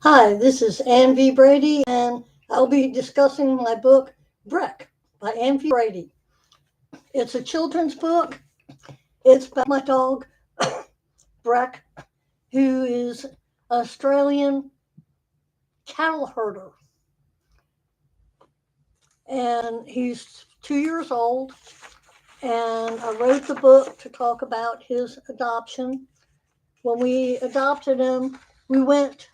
Hi, this is Ann V. Brady, and I'll be discussing my book, Breck, by Ann V. Brady. It's a children's book. It's about my dog, Breck, who is an Australian cattle herder. And he's 2 years old. And I wrote the book to talk about his adoption. When we adopted him, we went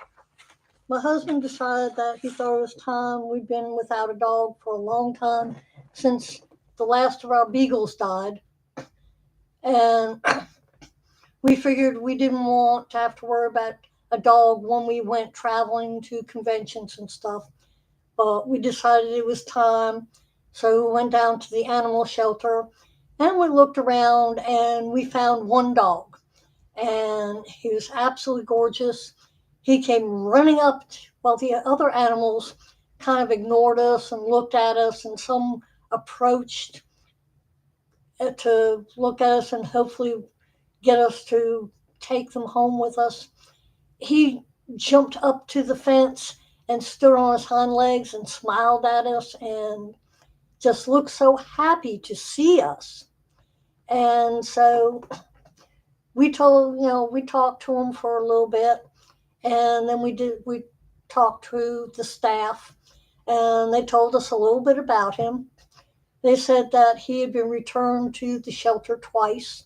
my husband decided that he thought it was time. We'd been without a dog for a long time since the last of our beagles died. And we figured we didn't want to have to worry about a dog when we went traveling to conventions and stuff. But we decided it was time. So we went down to the animal shelter and we looked around and we found one dog. And he was absolutely gorgeous. He came running up while the other animals kind of ignored us and looked at us, and some approached to look at us and hopefully get us to take them home with us. He jumped up to the fence and stood on his hind legs and smiled at us and just looked so happy to see us. And so we talked to him for a little bit, and then we talked to the staff, and they told us a little bit about him. They said that he had been returned to the shelter twice.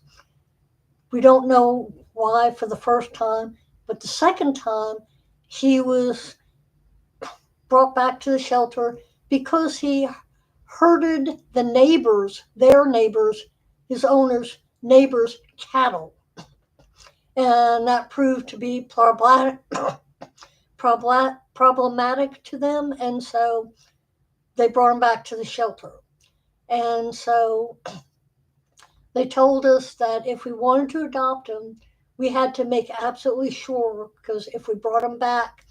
We don't know why for the first time, but the second time he was brought back to the shelter because he herded their neighbors, his owners' neighbors' cattle. And that proved to be problematic to them, and so they brought him back to the shelter. And so they told us that if we wanted to adopt him, we had to make absolutely sure, because if we brought him back,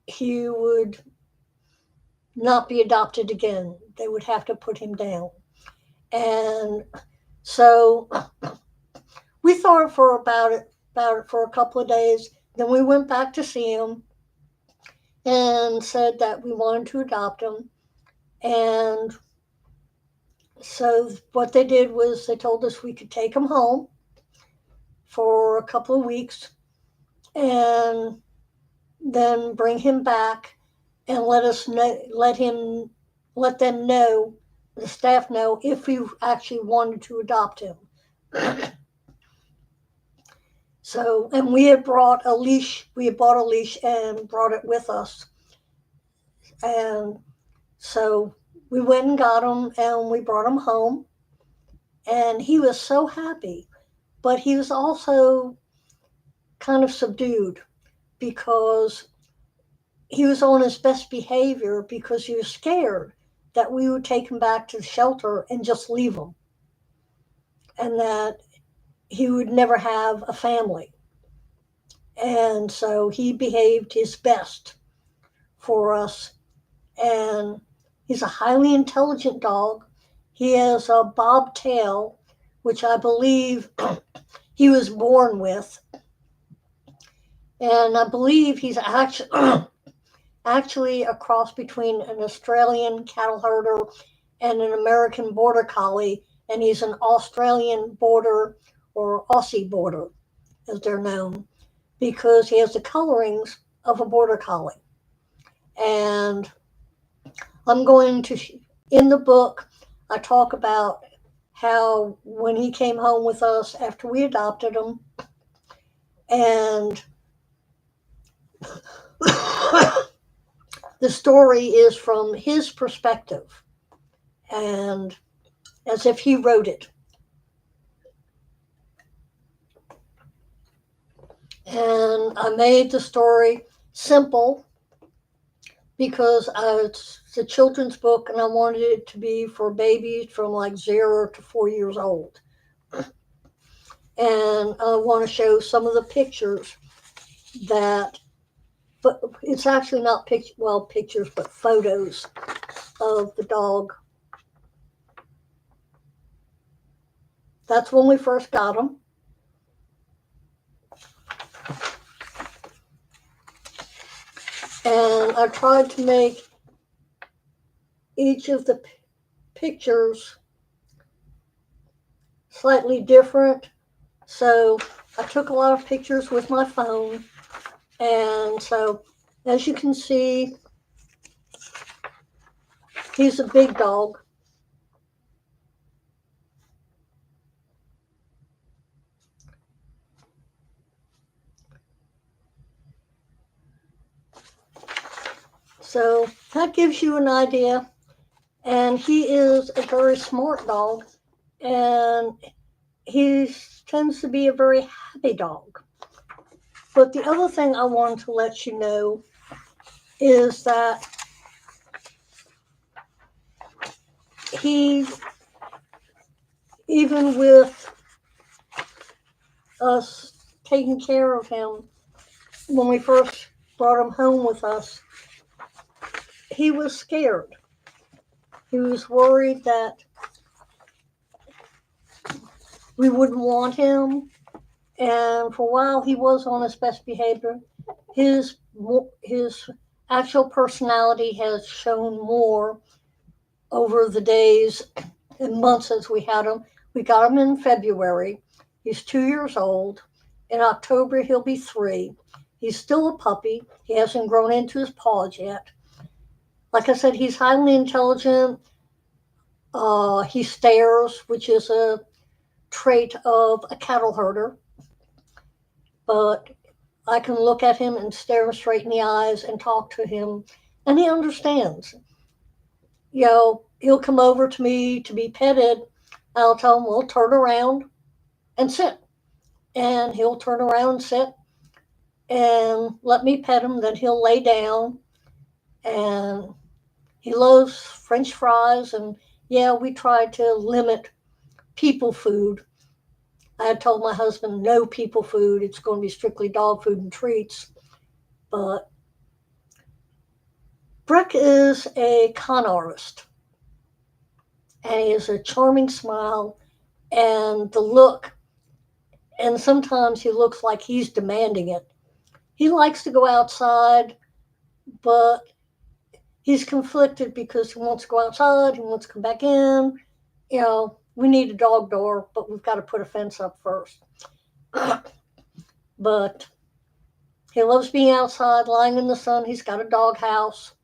he would not be adopted again. They would have to put him down. And so we thought about it for a couple of days. Then we went back to see him and said that we wanted to adopt him. And so what they did was they told us we could take him home for a couple of weeks and then bring him back and let them know, the staff know, if we actually wanted to adopt him. So, and we had bought a leash and brought it with us. And so we went and got him and we brought him home. And he was so happy, but he was also kind of subdued because he was on his best behavior because he was scared that we would take him back to the shelter and just leave him and that he would never have a family. And so he behaved his best for us. And he's a highly intelligent dog. He has a bobtail, which I believe he was born with. And I believe he's actually a cross between an Australian cattle herder and an American border collie, and he's an Australian border or Aussie border, as they're known, because he has the colorings of a border collie. And I'm going to, in the book, I talk about how when he came home with us after we adopted him, and the story is from his perspective, and as if he wrote it. And I made the story simple because it's a children's book and I wanted it to be for babies from like 0 to 4 years old. And I want to show some of the pictures that, but it's actually not pictures, but photos of the dog. That's when we first got him. And I tried to make each of the pictures slightly different. So I took a lot of pictures with my phone. And so, as you can see, he's a big dog. So that gives you an idea. And he is a very smart dog. And he tends to be a very happy dog. But the other thing I wanted to let you know is that he, even with us taking care of him when we first brought him home with us, he was scared. He was worried that we wouldn't want him. And for a while, he was on his best behavior. His his actual personality has shown more over the days and months as we had him. We got him in February. He's 2 years old. In October, he'll be 3. He's still a puppy. He hasn't grown into his paws yet. Like I said, he's highly intelligent. He stares, which is a trait of a cattle herder. But I can look at him and stare him straight in the eyes and talk to him, and he understands. He'll come over to me to be petted. I'll tell him, well, turn around and sit. And he'll turn around and sit and let me pet him. Then he'll lay down, and he loves French fries. And yeah, we try to limit people food. I had told my husband, no people food. It's going to be strictly dog food and treats. But Breck is a con artist, and he has a charming smile and the look, and sometimes he looks like he's demanding it. He likes to go outside, but he's conflicted because he wants to go outside, he wants to come back in. We need a dog door, but we've got to put a fence up first. But he loves being outside, lying in the sun. He's got a dog house.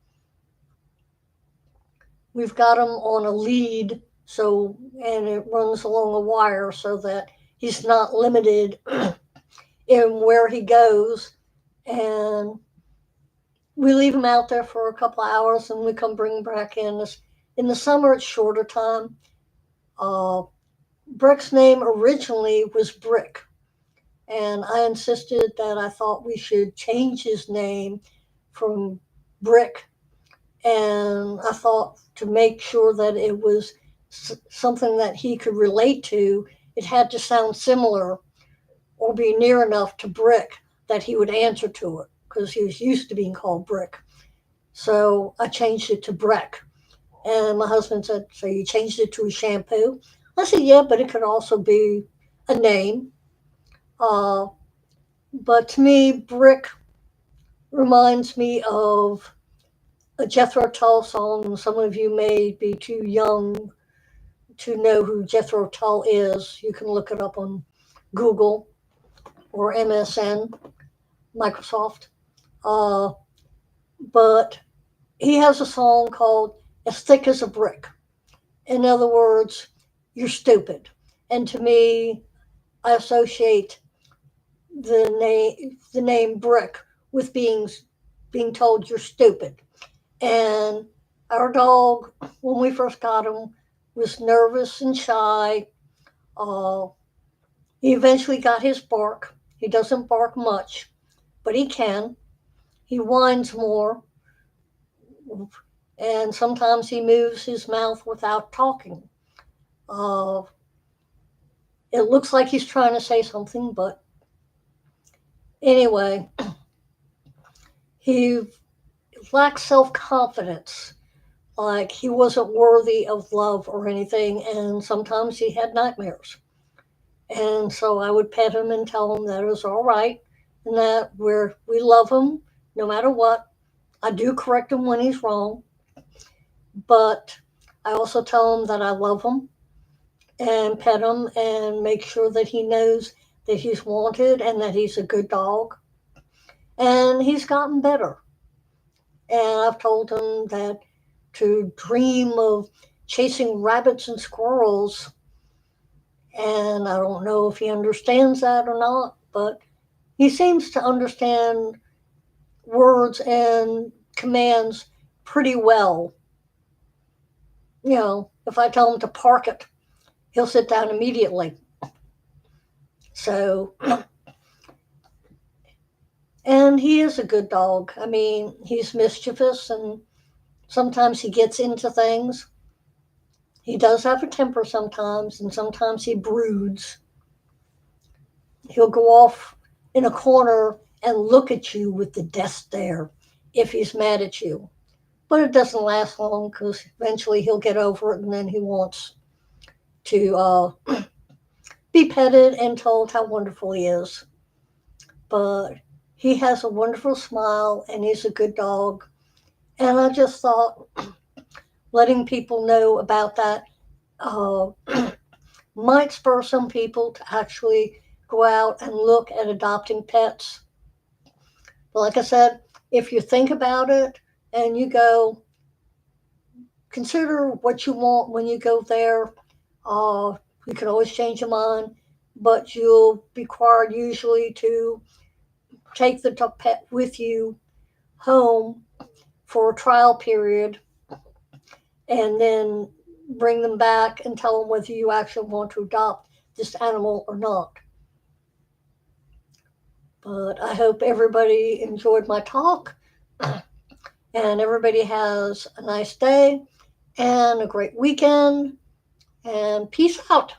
We've got him on a lead, and it runs along a wire so that he's not limited in where he goes. And we leave him out there for a couple of hours, and we come bring him back in. In the summer, it's shorter time. Breck's name originally was Brick, and I insisted that I thought we should change his name from Brick, and I thought to make sure that it was something that he could relate to, it had to sound similar or be near enough to Brick that he would answer to it, because he was used to being called Brick. So I changed it to Breck. And my husband said, so you changed it to a shampoo? I said, yeah, but it could also be a name. But to me, Brick reminds me of a Jethro Tull song. Some of you may be too young to know who Jethro Tull is. You can look it up on Google or MSN, Microsoft. But he has a song called As Thick as a Brick. In other words, you're stupid. And to me, I associate the name Brick with being told you're stupid. And our dog, when we first got him, was nervous and shy. He eventually got his bark. He doesn't bark much, but he can. He whines more, and sometimes he moves his mouth without talking. It looks like he's trying to say something, but anyway, he lacks self-confidence, like he wasn't worthy of love or anything, and sometimes he had nightmares. And so I would pet him and tell him that it was all right and that we love him no matter what. I do correct him when he's wrong, but I also tell him that I love him and pet him and make sure that he knows that he's wanted and that he's a good dog. And he's gotten better. And I've told him that to dream of chasing rabbits and squirrels, and I don't know if he understands that or not, but he seems to understand words and commands pretty well. If I tell him to park it, he'll sit down immediately. So, and he is a good dog. I mean, he's mischievous and sometimes he gets into things. He does have a temper sometimes, and sometimes he broods. He'll go off in a corner and look at you with the death stare if he's mad at you. But it doesn't last long because eventually he'll get over it and then he wants to be petted and told how wonderful he is. But he has a wonderful smile and he's a good dog. And I just thought letting people know about that uh, might spur some people to actually go out and look at adopting pets. But like I said, if you think about it and you go, consider what you want when you go there. You can always change your mind, but you'll be required usually to take the pet with you home for a trial period and then bring them back and tell them whether you actually want to adopt this animal or not. But I hope everybody enjoyed my talk and everybody has a nice day and a great weekend and peace out.